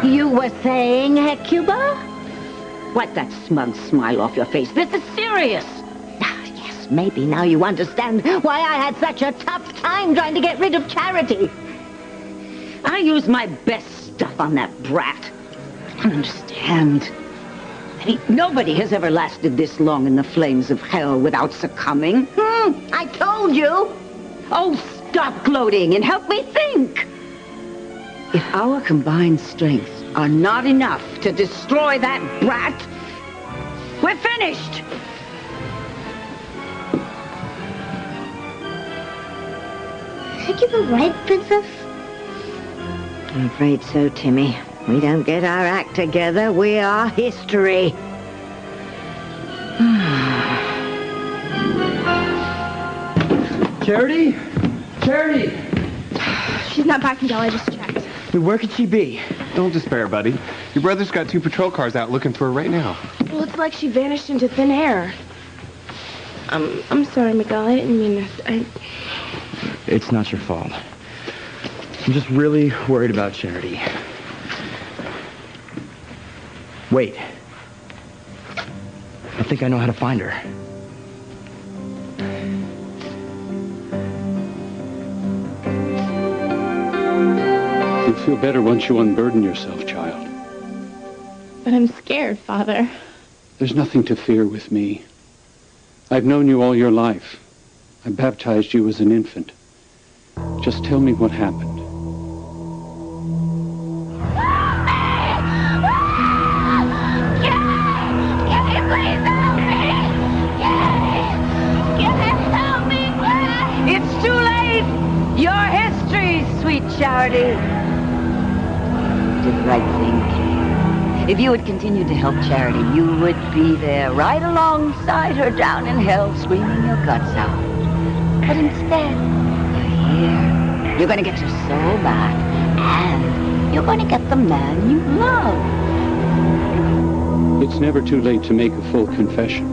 You were saying, Hecuba? Wipe that smug smile off your face. This is serious. Yes, maybe now you understand why I had such a tough time trying to get rid of Charity. I used my best stuff on that brat. I don't understand. I mean, nobody has ever lasted this long in the flames of hell without succumbing. I told you. Oh, stop gloating and help me think. If our combined strengths are not enough to destroy that brat, we're finished. Hecuba right, Princess? I'm afraid so, Timmy. We don't get our act together, we are history. Charity? Charity! She's not back, Miguel. I just checked. Where could she be? Don't despair, buddy. Your brother's got 2 patrol cars out looking for her right now. Well, it's like she vanished into thin air. I'm sorry, Miguel. I didn't mean this. It's not your fault. I'm just really worried about Charity. Wait. I think I know how to find her. You'll feel better once you unburden yourself, child. But I'm scared, Father. There's nothing to fear with me. I've known you all your life. I baptized you as an infant. Just tell me what happened. It's too late! Your history, sweet Charity. You did the right thing. If you had continued to help Charity, you would be there right alongside her down in hell, screaming your guts out. But instead, you're here. You're gonna get your soul back, and you're gonna get the man you love. It's never too late to make a full confession.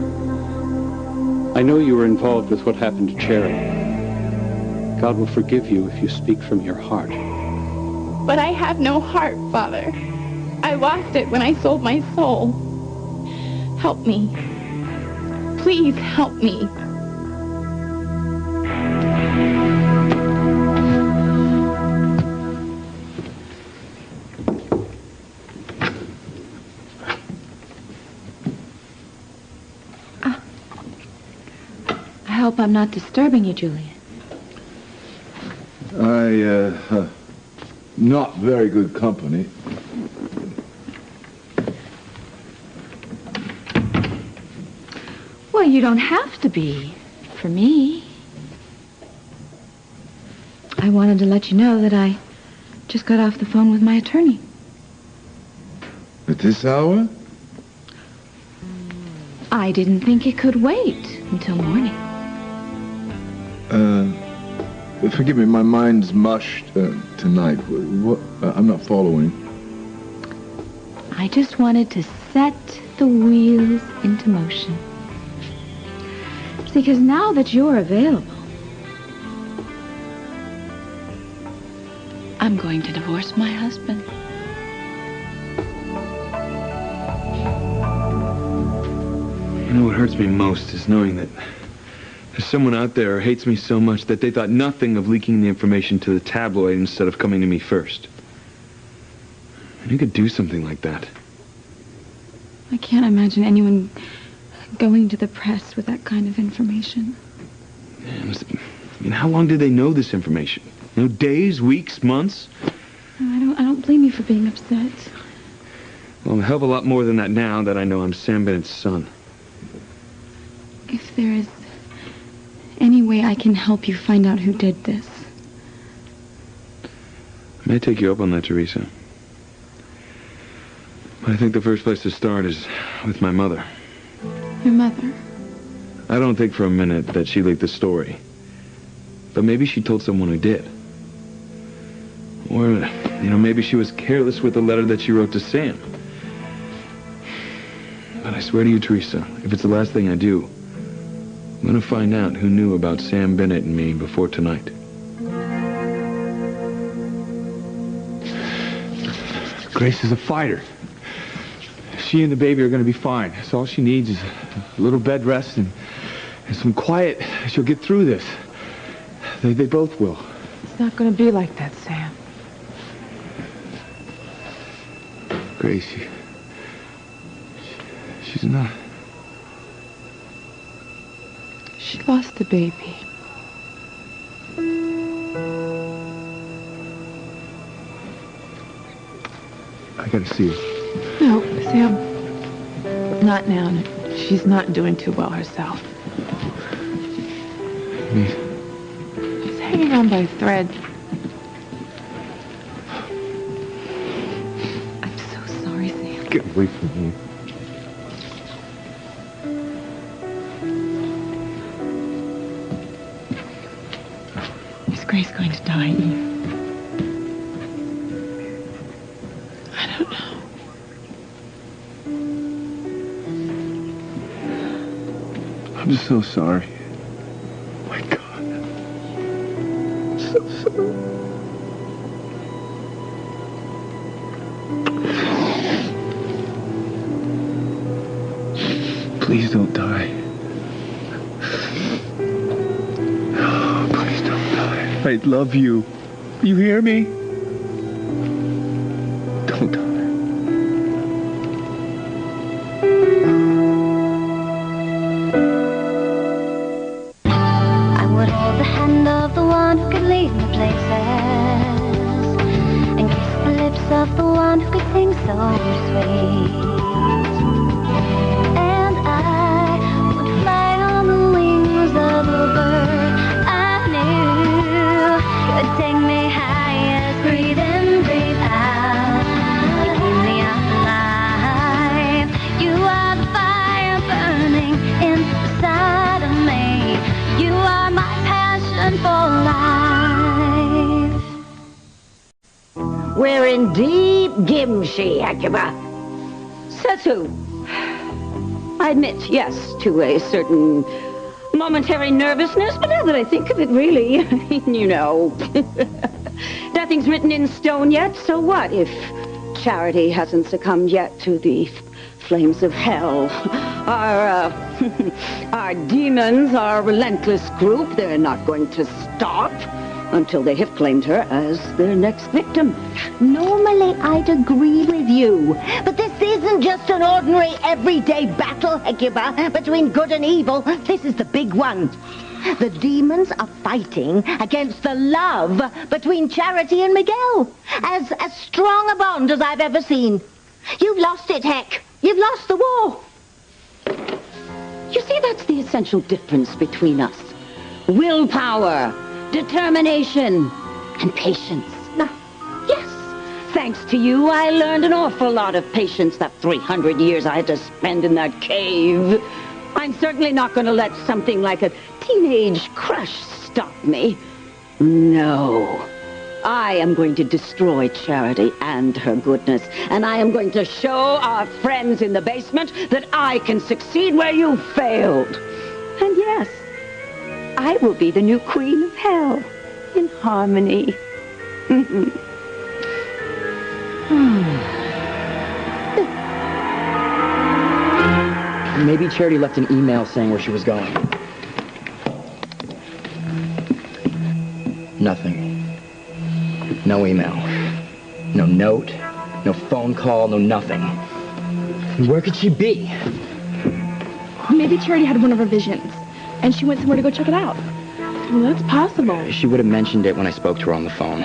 I know you were involved with what happened to Charity. God will forgive you if you speak from your heart. But I have no heart, Father. I lost it when I sold my soul. Help me. Please help me. I hope I'm not disturbing you, Julian. Not very good company. Well, you don't have to be, for me. I wanted to let you know that I just got off the phone with my attorney. At this hour? I didn't think it could wait until morning. Forgive me, my mind's mushed tonight. What? I'm not following. I just wanted to set the wheels into motion. Because now that you're available, I'm going to divorce my husband. You know what hurts me most is knowing that there's someone out there who hates me so much that they thought nothing of leaking the information to the tabloid instead of coming to me first. You could do something like that. I can't imagine anyone going to the press with that kind of information. I mean, how long did they know this information? You know, days, weeks, months? I don't blame you for being upset. Well, I'm a hell of a lot more than that now that I know I'm Sam Bennett's son. If there is any way I can help you find out who did this. I may take you up on that, Teresa. But I think the first place to start is with my mother. Your mother? I don't think for a minute that she leaked the story. But maybe she told someone who did. Or, you know, maybe she was careless with the letter that she wrote to Sam. But I swear to you, Teresa, if it's the last thing I do, I'm going to find out who knew about Sam Bennett and me before tonight. Grace is a fighter. She and the baby are going to be fine. So all she needs is a little bed rest and some quiet. She'll get through this. They both will. It's not going to be like that, Sam. Grace, she's not. She lost the baby. I gotta see her. No, Sam. Not now. She's not doing too well herself. She's hanging on by a thread. I'm so sorry, Sam. Get away from me. Is Grace going to die, Eve? I don't know. I'm so sorry. My God. I'm so sorry. Please don't die. Please don't die. I love you. You hear me? Don't die. I would hold the hand of the one who could lead me places and kiss the lips of the one who could sing so sweet. And I would fly on the wings of a bird I knew could take me higher. Breathe in, breathe out. You keep me alive. You are the fire burning inside of me. You are my passion for life. We're in deep Gimshi, Hecuba. Setsu. I admit, yes, to a certain momentary nervousness, but now that I think of it, really, you know, nothing's written in stone yet, so what if Charity hasn't succumbed yet to the flames of hell? Our demons, our relentless group, they're not going to stop until they have claimed her as their next victim. Normally, I'd agree with you. But this isn't just an ordinary, everyday battle, Hecuba, between good and evil. This is the big one. The demons are fighting against the love between Charity and Miguel. As strong a bond as I've ever seen. You've lost it, Heck. You've lost the war. You see, that's the essential difference between us. Willpower, determination, and patience. Yes, thanks to you, I learned an awful lot of patience that 300 years I had to spend in that cave. I'm certainly not going to let something like a teenage crush stop me. No. I am going to destroy Charity and her goodness, and I am going to show our friends in the basement that I can succeed where you failed. And yes, I will be the new queen of hell in harmony. Maybe Charity left an email saying where she was going. Nothing. No email. No note. No phone call. No nothing. Where could she be? Maybe Charity had one of her visions, and she went somewhere to go check it out. Well, that's possible. She would have mentioned it when I spoke to her on the phone.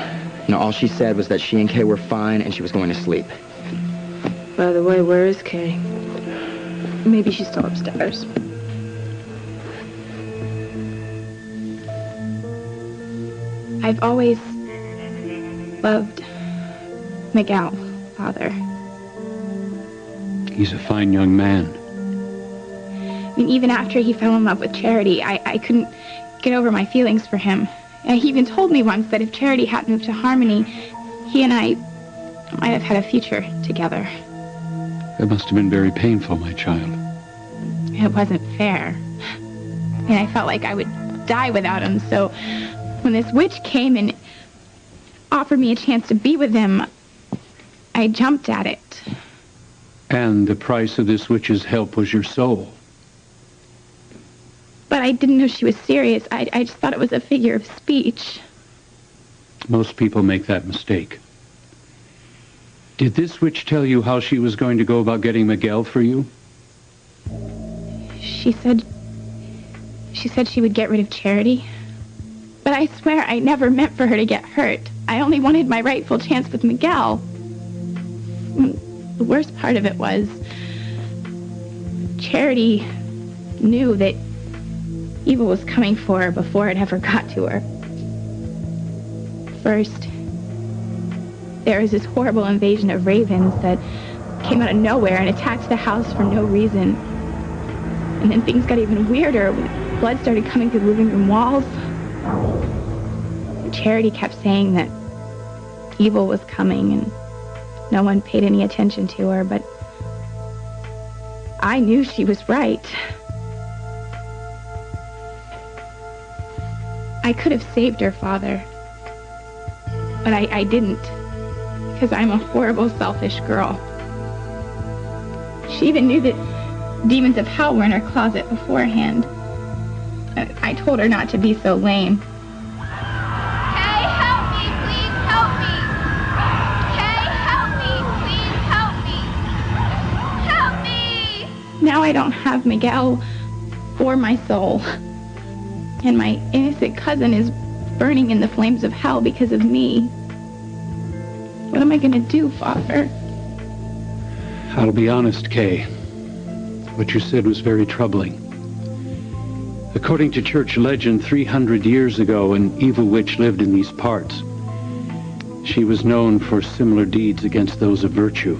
All she said was that she and Kay were fine and she was going to sleep. By the way, where is Kay? Maybe she's still upstairs. I've always loved Miguel, Father. He's a fine young man. I mean, even after he fell in love with Charity, I couldn't get over my feelings for him. He even told me once that if Charity hadn't moved to Harmony, he and I might have had a future together. That must have been very painful, my child. It wasn't fair. And I felt like I would die without him, so when this witch came and offered me a chance to be with him, I jumped at it. And the price of this witch's help was your soul. But I didn't know she was serious. I just thought it was a figure of speech. Most people make that mistake. Did this witch tell you how she was going to go about getting Miguel for you? She said she would get rid of Charity. But I swear I never meant for her to get hurt. I only wanted my rightful chance with Miguel. The worst part of it was Charity knew that evil was coming for her before it ever got to her. First, there was this horrible invasion of ravens that came out of nowhere and attacked the house for no reason. And then things got even weirder. Blood started coming through the living room walls. Charity kept saying that evil was coming and no one paid any attention to her, but I knew she was right. I could have saved her, Father, but I didn't, because I'm a horrible, selfish girl. She even knew that demons of hell were in her closet beforehand. I told her not to be so lame. Kay, help me, please help me. Kay, help me, please help me. Help me. Now I don't have Miguel or my soul. And my innocent cousin is burning in the flames of hell because of me. What am I going to do, Father? I'll be honest, Kay. What you said was very troubling. According to church legend, 300 years ago, an evil witch lived in these parts. She was known for similar deeds against those of virtue.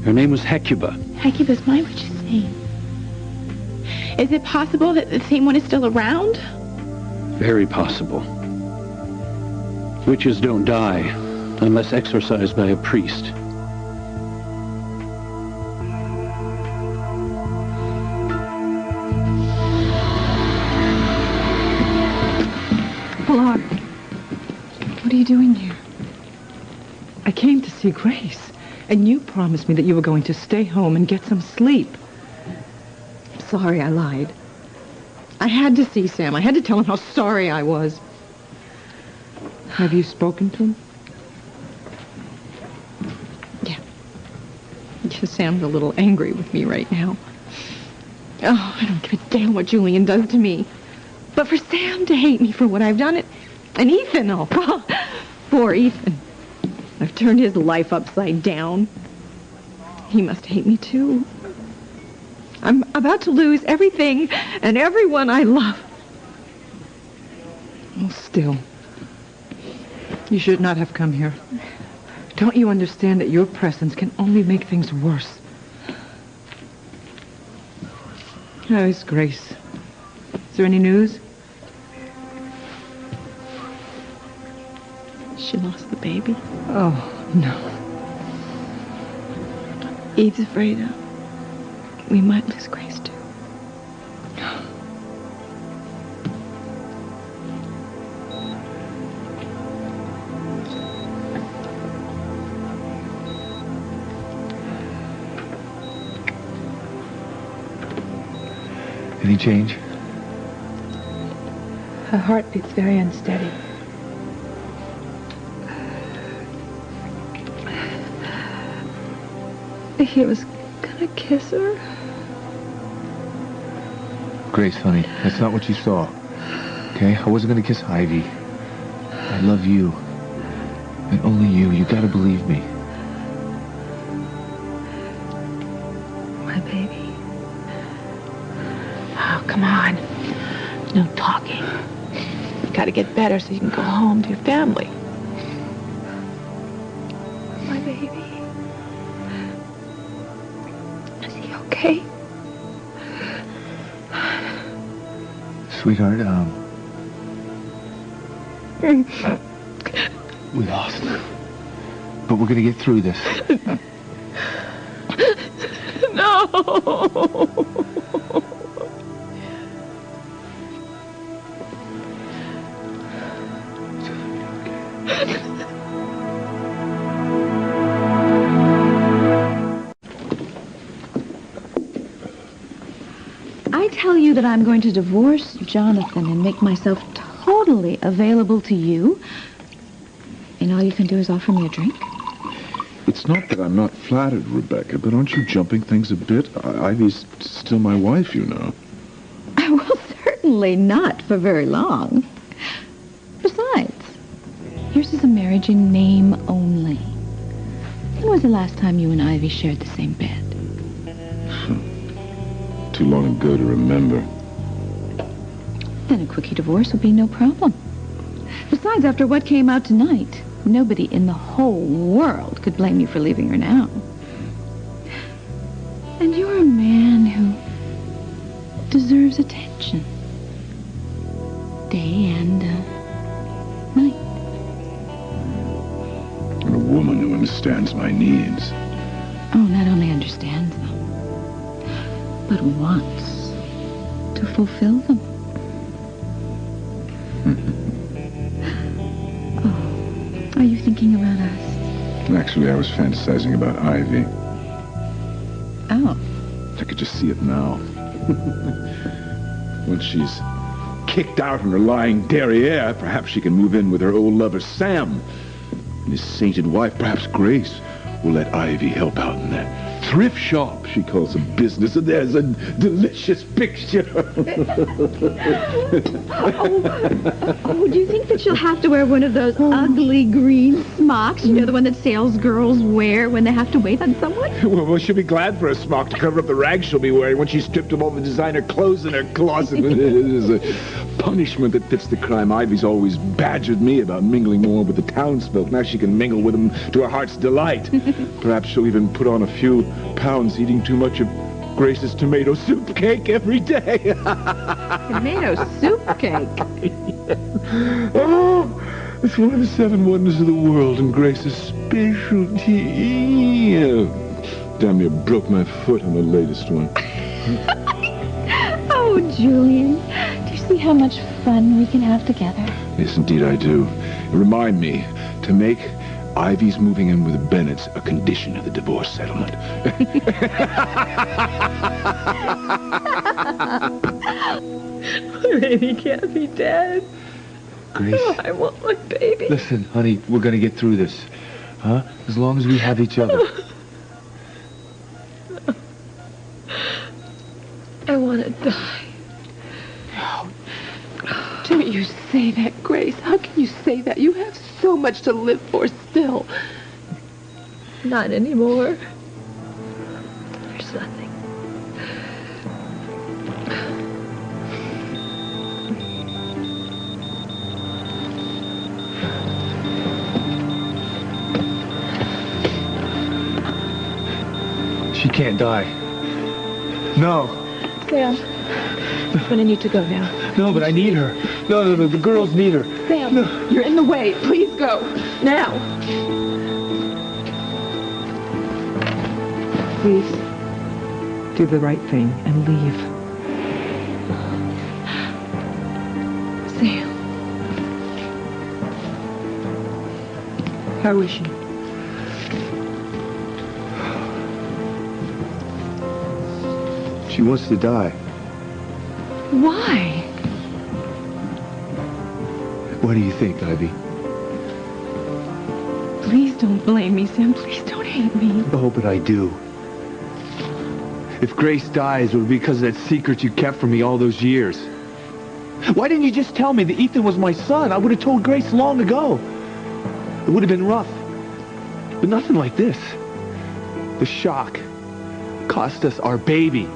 Her name was Hecuba. Hecuba's my witch's name. Is it possible that the same one is still around? Very possible. Witches don't die unless exorcised by a priest. Pilar, what are you doing here? I came to see Grace, and you promised me that you were going to stay home and get some sleep. Sorry, I lied. I had to see Sam. I had to tell him how sorry I was. Have you spoken to him? Yeah. Sam's a little angry with me right now. Oh, I don't give a damn what Julian does to me. But for Sam to hate me for what I've done, and Ethan, oh, poor Ethan. I've turned his life upside down. He must hate me too. I'm about to lose everything and everyone I love. Well, still, you should not have come here. Don't you understand that your presence can only make things worse? How is Grace? Is there any news? She lost the baby. Oh, no. Eve's afraid we might lose Grace, too. Any change? Her heartbeat's very unsteady. He was gonna kiss her. Grace, honey, that's not what you saw. Okay? I wasn't gonna kiss Ivy. I love you. And only you. You gotta believe me. My baby. Oh, come on. No talking. You gotta get better so you can go home to your family. My baby. Is he okay? Sweetheart, we lost. But we're gonna get through this. No! tell you that I'm going to divorce Jonathan and make myself totally available to you, and all you can do is offer me a drink? It's not that I'm not flattered, Rebecca, but aren't you jumping things a bit? Ivy's still my wife, you know. Well, certainly not for very long. Besides, yours is a marriage in name only. When was the last time you and Ivy shared the same bed? Too long ago to remember. Then a quickie divorce would be no problem. Besides, after what came out tonight, nobody in the whole world could blame you for leaving her now. And you're a man who deserves attention. Day and night. And a woman who understands my needs. Oh, not only understands them, but wants to fulfill them. Oh, are you thinking about us? Actually, I was fantasizing about Ivy. Oh. I could just see it now. When she's kicked out in her lying derriere, perhaps she can move in with her old lover, Sam. And his sainted wife, perhaps Grace, will let Ivy help out in that thrift shop she calls a business, and there's a delicious picture. Oh, do you think that she'll have to wear one of those ugly green smocks? You know, the one that sales girls wear when they have to wait on someone? Well, she'll be glad for a smock to cover up the rags she'll be wearing when she's stripped of all the designer clothes in her closet. It is a punishment that fits the crime. Ivy's always badgered me about mingling more with the townsfolk. Now she can mingle with them to her heart's delight. Perhaps she'll even put on a few pounds eating too much of Grace's tomato soup cake every day. Tomato soup cake? Oh, it's one of the 7 wonders of the world and Grace's specialty. Damn near broke my foot on the latest one. Oh, Julian, do you see how much fun we can have together? Yes, indeed I do. Remind me to make Ivy's moving in with the Bennetts a condition of the divorce settlement. My baby can't be dead. Grace. Oh, I want my baby. Listen, honey, we're gonna get through this. Huh? As long as we have each other. I want to die. Don't you say that, Grace. How can you say that? You have so much to live for still. Not anymore. There's nothing. She can't die. No. Sam, I'm gonna need to go now. No, but I need her. No, the girls need her. Sam, No. you're in the way. Please go. Now. Please, do the right thing and leave. Sam. How is she? She wants to die. Why? What do you think, Ivy? Please don't blame me, Sam. Please don't hate me. Oh, but I do. If Grace dies, it would be because of that secret you kept from me all those years. Why didn't you just tell me that Ethan was my son? I would have told Grace long ago. It would have been rough. But nothing like this. The shock cost us our baby.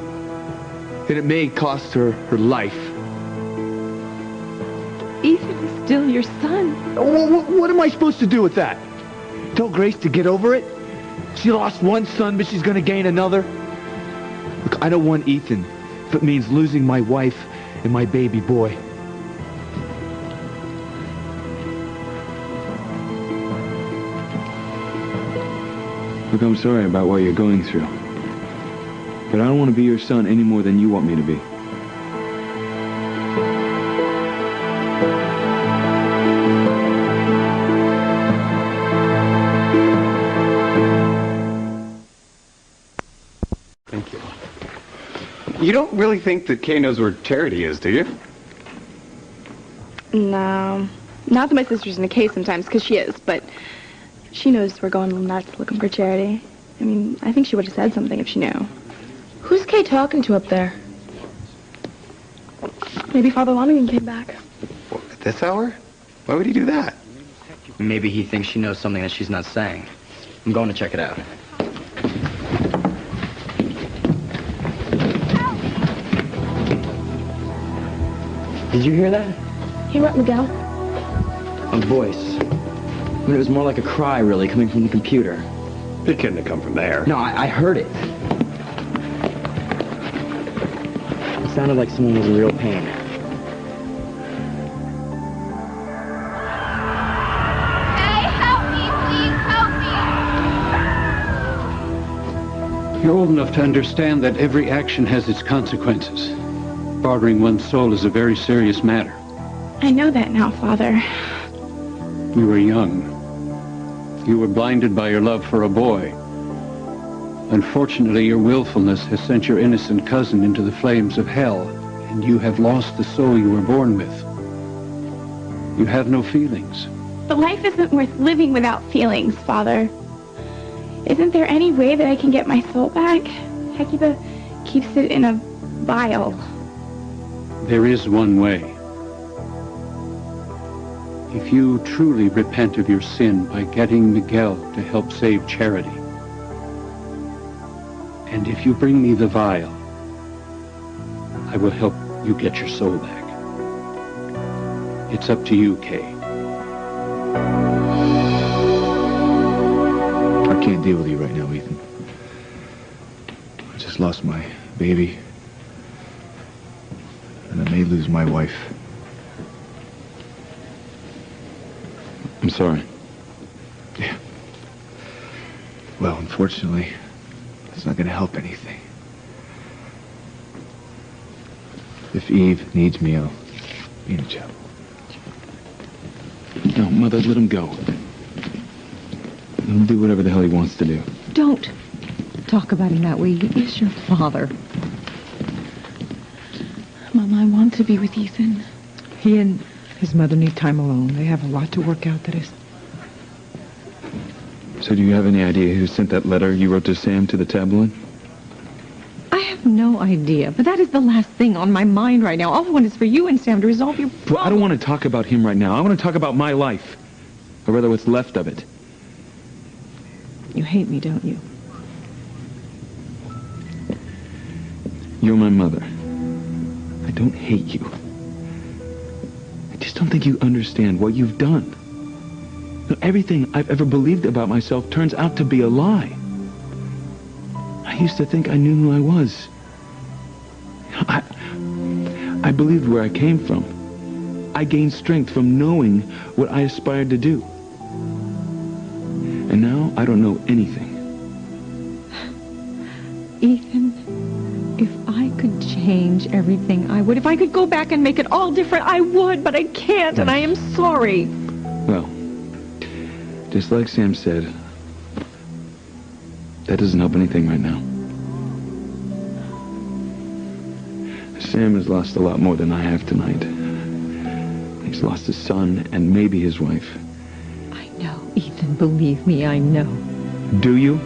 And it may cost her her life. Ethan is still your son. What am I supposed to do with that? Tell Grace to get over it? She lost one son, but she's going to gain another? Look, I don't want Ethan if it means losing my wife and my baby boy. Look, I'm sorry about what you're going through. But I don't want to be your son any more than you want me to be. Thank you. You don't really think that Kay knows where Charity is, do you? No. Not that my sister's in the case sometimes, because she is, but she knows we're going nuts looking for Charity. I mean, I think she would have said something if she knew. Who's Kay talking to up there? Maybe Father Lonergan came back. At this hour? Why would he do that? Maybe he thinks she knows something that she's not saying. I'm going to check it out. Did you hear that? Hear what, Miguel? A voice. I mean, it was more like a cry, really, coming from the computer. It couldn't have come from there. No, I heard it. It sounded like someone was in real pain. You're old enough to understand that every action has its consequences. Bartering one's soul is a very serious matter. I know that now, Father. You were young. You were blinded by your love for a boy. Unfortunately, your willfulness has sent your innocent cousin into the flames of hell, and you have lost the soul you were born with. You have no feelings. But life isn't worth living without feelings, Father. Isn't there any way that I can get my soul back? Hecuba keeps it in a vial. There is one way. If you truly repent of your sin by getting Miguel to help save Charity, and if you bring me the vial, I will help you get your soul back. It's up to you, Kay. I can't deal with you right now, Ethan. I just lost my baby. And I may lose my wife. I'm sorry. Yeah. Well, unfortunately, it's not going to help anything. If Eve needs me, I'll be in a chapel. No, Mother, let him go. He'll do whatever the hell he wants to do. Don't talk about him that way. He is your father. Mom, I want to be with Ethan. He and his mother need time alone. They have a lot to work out that is. So do you have any idea who sent that letter you wrote to Sam to the tabloid? I have no idea, but that is the last thing on my mind right now. All I want is for you and Sam to resolve your problem. Well, I don't want to talk about him right now. I want to talk about my life. Or rather, what's left of it. You hate me, don't you? You're my mother. I don't hate you. I just don't think you understand what you've done. Everything I've ever believed about myself turns out to be a lie. I used to think I knew who I was. I believed where I came from. I gained strength from knowing what I aspired to do. And now I don't know anything. Ethan, if I could change everything, I would. If I could go back and make it all different, I would, but I can't, and I am sorry. Well, just like Sam said, that doesn't help anything right now. Sam has lost a lot more than I have tonight. He's lost his son and maybe his wife. I know, Ethan, believe me, I know. Do you?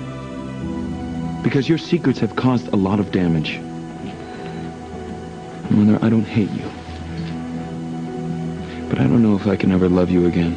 Because your secrets have caused a lot of damage. Mother, I don't hate you. But I don't know if I can ever love you again.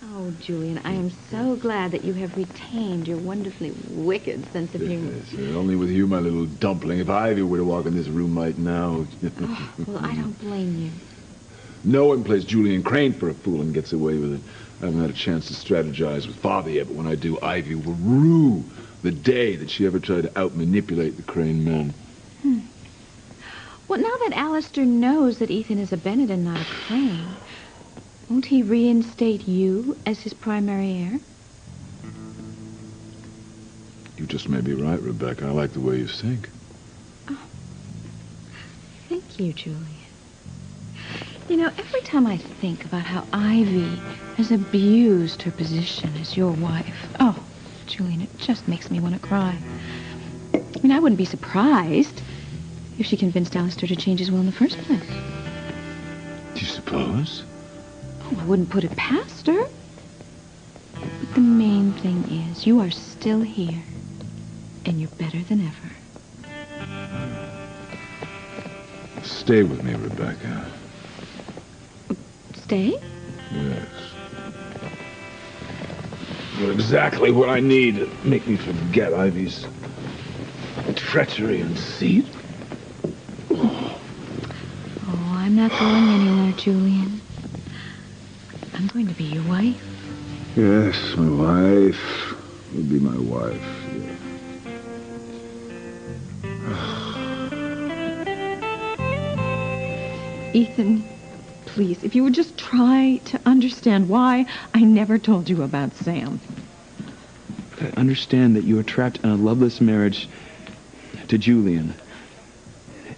Oh, Julian, I am so glad that you have retained your wonderfully wicked sense of humor. Yes, only with you, my little dumpling. If Ivy were to walk in this room right now... Oh, well, I don't blame you. No one plays Julian Crane for a fool and gets away with it. I haven't had a chance to strategize with Father yet, but when I do, Ivy will rue the day that she ever tried to out-manipulate the Crane men. Well, now that Alistair knows that Ethan is a Bennett and not a Crane, won't he reinstate you as his primary heir? You just may be right, Rebecca. I like the way you think. Thank you, Julian. You know, every time I think about how Ivy has abused her position as your wife, oh, Julian, it just makes me want to cry. I mean, I wouldn't be surprised if she convinced Alistair to change his will in the first place. Do you suppose? Oh, I wouldn't put it past her. But the main thing is, you are still here, and you're better than ever. Stay with me, Rebecca. Stay? Yes. You're exactly what I need to make me forget Ivy's treachery and deceit. Oh, I'm not going anywhere, Julian. I'm going to be your wife. Yes, my wife. You'll be my wife, yeah. Ethan, please, if you would just try to understand why I never told you about Sam. I understand that you were trapped in a loveless marriage to Julian.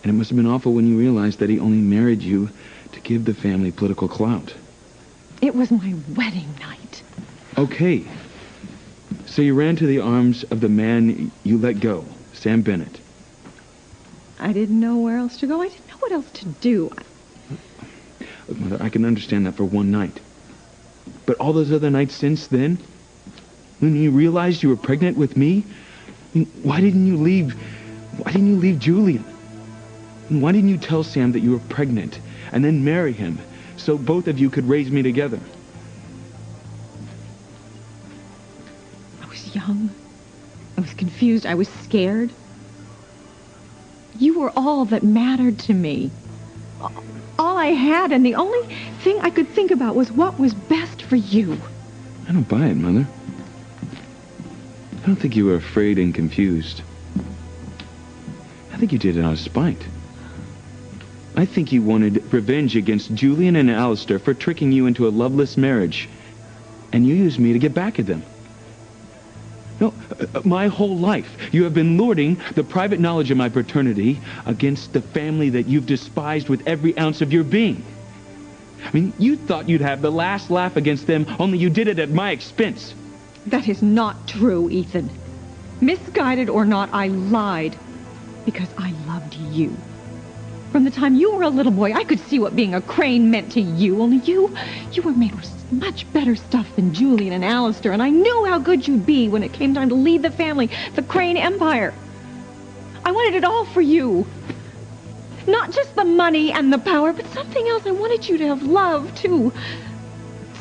And it must have been awful when you realized that he only married you to give the family political clout. It was my wedding night. Okay. So you ran to the arms of the man you let go, Sam Bennett. I didn't know where else to go. I didn't know what else to do. Look, Mother, I can understand that for one night. But all those other nights since then, when you realized you were pregnant with me, I mean, why didn't you leave Julian? And why didn't you tell Sam that you were pregnant and then marry him so both of you could raise me together? I was young. I was confused. I was scared. You were all that mattered to me. All I had, and the only thing I could think about was what was best for you. I don't buy it, Mother. I don't think you were afraid and confused. I think you did it out of spite. I think you wanted revenge against Julian and Alistair for tricking you into a loveless marriage. And you used me to get back at them. No, my whole life, you have been lording the private knowledge of my paternity against the family that you've despised with every ounce of your being. I mean, you thought you'd have the last laugh against them, only you did it at my expense. That is not true, Ethan. Misguided or not, I lied because I loved you. From the time you were a little boy, I could see what being a Crane meant to you. Only you were made with much better stuff than Julian and Alistair, and I knew how good you'd be when it came time to lead the family, the Crane Empire. I wanted it all for you. Not just the money and the power, but something else. I wanted you to have love, too.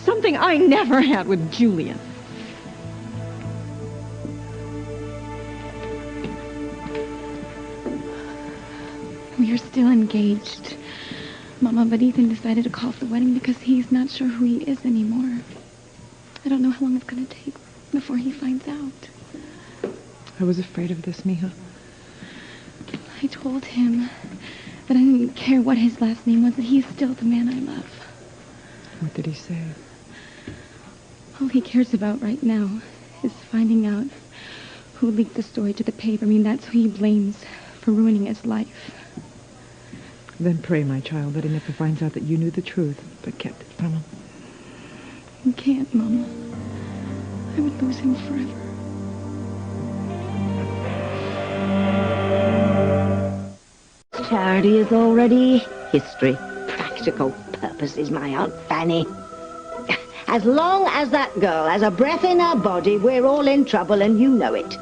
Something I never had with Julian. We are still engaged, Mama, but Ethan decided to call off the wedding because he's not sure who he is anymore. I don't know how long it's going to take before he finds out. I was afraid of this, Mija. I told him that I didn't care what his last name was, that he's still the man I love. What did he say? All he cares about right now is finding out who leaked the story to the paper. I mean, that's who he blames for ruining his life. Then pray, my child, that he never finds out that you knew the truth, but kept it from him. You can't, Mama. I would lose him forever. Charity is already history. Practical purposes, my Aunt Fanny. As long as that girl has a breath in her body, we're all in trouble, and you know it.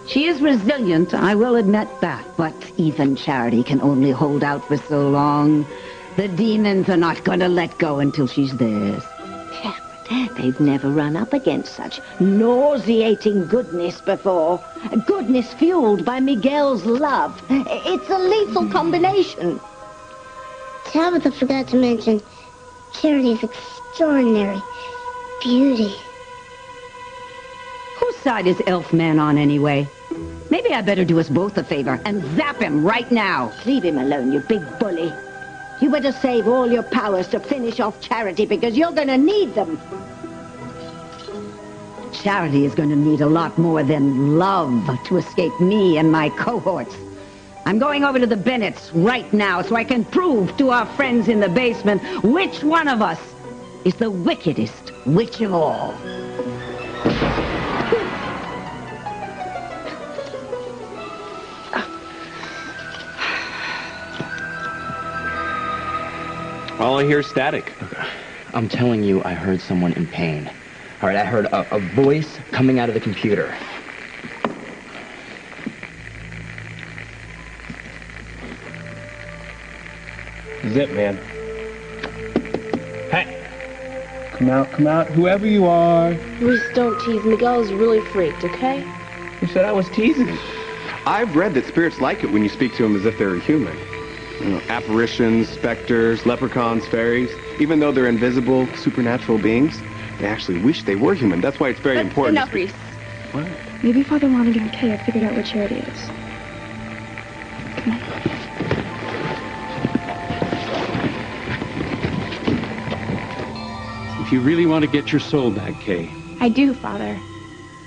She is resilient, I will admit that, but even Charity can only hold out for so long. The demons are not going to let go until she's theirs. They've never run up against such nauseating goodness before. Goodness fueled by Miguel's love. It's a lethal combination. Tabitha forgot to mention Charity's extraordinary beauty. Whose side is Elfman on anyway? Maybe I better do us both a favor and zap him right now. Leave him alone, you big bully. You better save all your powers to finish off Charity because you're going to need them. Charity is going to need a lot more than love to escape me and my cohorts. I'm going over to the Bennetts right now so I can prove to our friends in the basement which one of us is the wickedest witch of all. All I hear is static. I'm telling you, I heard someone in pain. All right, I heard a voice coming out of the computer. Zip, man. Hey! Come out, whoever you are. Reese, don't tease. Miguel is really freaked, okay? Who said I was teasing? I've read that spirits like it when you speak to them as if they're human. You know, apparitions, specters, leprechauns, fairies. Even though they're invisible, supernatural beings, they actually wish they were human. That's why it's very important. Enough, Reese. What? Maybe Father Lanigan and Kay have figured out where Charity is. Come on. If you really want to get your soul back, Kay. I do, Father.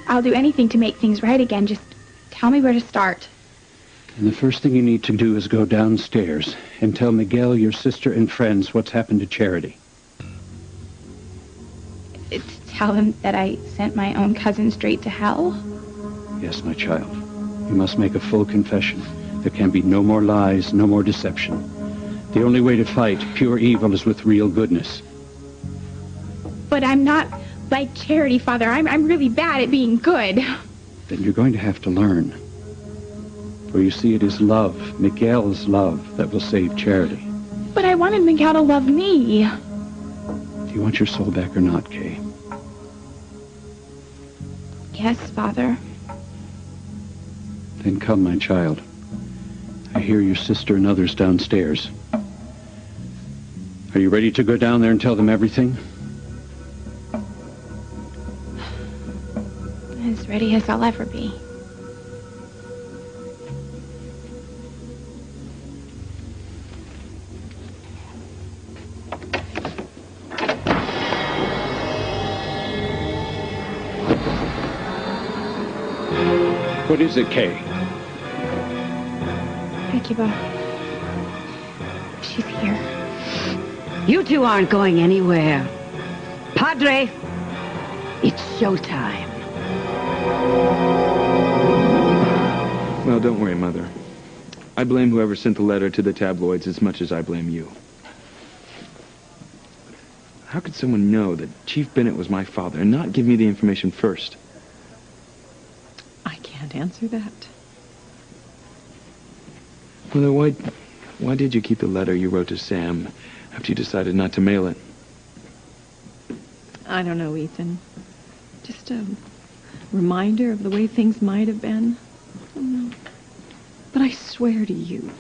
I'll do anything to make things right again. Just tell me where to start. And the first thing you need to do is go downstairs and tell Miguel, your sister, and friends what's happened to Charity. To tell them that I sent my own cousin straight to hell? Yes, my child. You must make a full confession. There can be no more lies, no more deception. The only way to fight pure evil is with real goodness. But I'm not like Charity, Father. I'm really bad at being good. Then you're going to have to learn. For you see, it is love, Miguel's love, that will save Charity. But I wanted Miguel to love me. Do you want your soul back or not, Kay? Yes, Father. Then come, my child. I hear your sister and others downstairs. Are you ready to go down there and tell them everything? As ready as I'll ever be. What is it, Kay? Hecuba. She's here. You two aren't going anywhere. Padre, it's showtime. Well, don't worry, Mother. I blame whoever sent the letter to the tabloids as much as I blame you. How could someone know that Chief Bennett was my father and not give me the information first? I can't answer that. Mother, why did you keep the letter you wrote to Sam after you decided not to mail it? I don't know, Ethan. Just a reminder of the way things might have been. I don't know. But I swear to you,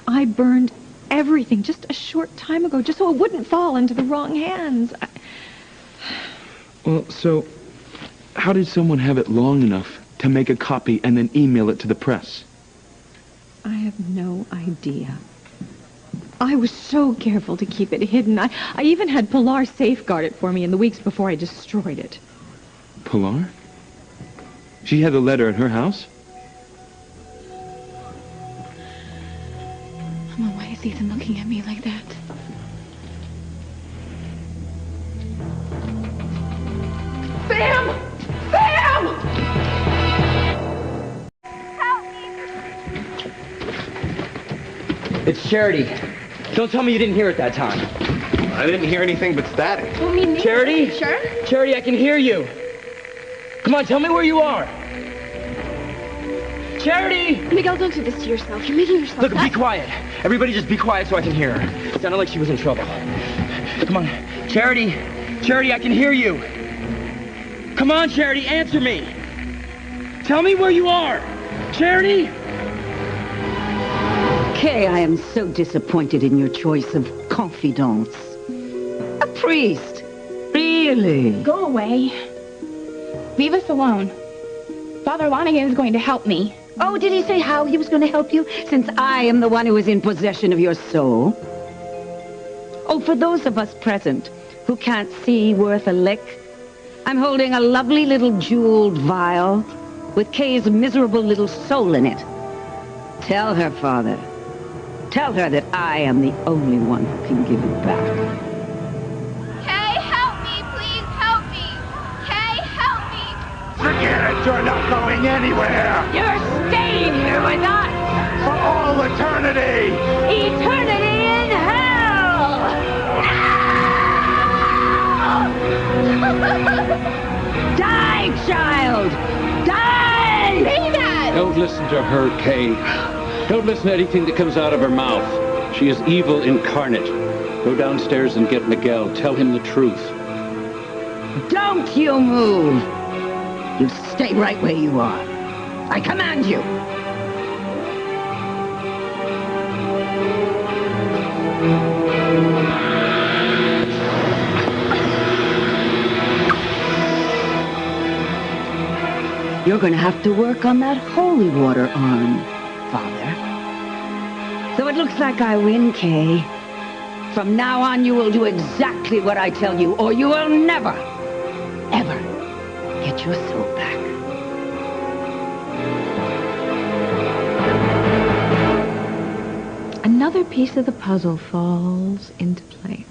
I burned everything just a short time ago, just so it wouldn't fall into the wrong hands. Well, so how did someone have it long enough to make a copy and then email it to the press? I have no idea. I was so careful to keep it hidden. I even had Pilar safeguard it for me in the weeks before I destroyed it. Pilar? She had the letter at her house? Mama, why is Ethan looking at me like that? Sam! Sam! It's Charity. Don't tell me you didn't hear it that time. I didn't hear anything but static. Well, me neither. Charity? Sure? Charity, I can hear you. Come on, tell me where you are. Charity! Miguel, don't do this to yourself. You're making yourself Look, be quiet. Everybody just be quiet so I can hear her. It sounded like she was in trouble. Come on. Charity! Charity, I can hear you. Come on, Charity, answer me. Tell me where you are. Charity! Kay, I am so disappointed in your choice of confidants. A priest. Really? Go away. Leave us alone. Father Lanigan is going to help me. Oh, did he say how he was going to help you? Since I am the one who is in possession of your soul. Oh, for those of us present who can't see worth a lick, I'm holding a lovely little jeweled vial with Kay's miserable little soul in it. Tell her, Father. Tell her that I am the only one who can give it back. Kay, help me, please help me. Kay, help me. Forget it! You're not going anywhere! You're staying here with us! For all eternity! Eternity in hell! Die, child! Die! Maynard! Don't listen to her, Kay. Don't listen to anything that comes out of her mouth. She is evil incarnate. Go downstairs and get Miguel. Tell him the truth. Don't you move! You stay right where you are. I command you! You're going to have to work on that holy water arm, Father. So it looks like I win, Kay. From now on, you will do exactly what I tell you, or you will never, ever get your soul back. Another piece of the puzzle falls into place.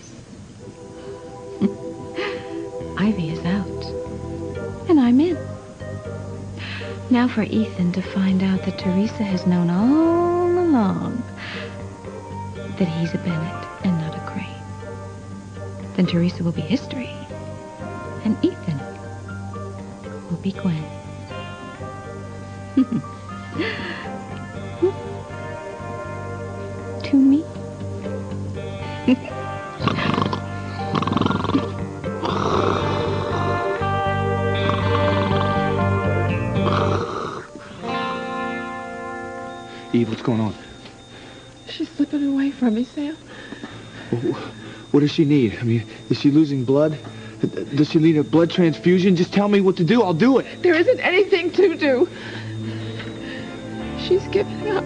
Ivy is out, and I'm in. Now for Ethan to find out that Teresa has known all along that he's a Bennett and not a Crane. Then Teresa will be history, and Ethan will be Gwen. To me. Eve, what's going on? She's slipping away from me, Sam. What does she need? I mean, is she losing blood? Does she need a blood transfusion? Just tell me what to do. I'll do it. There isn't anything to do. She's giving up.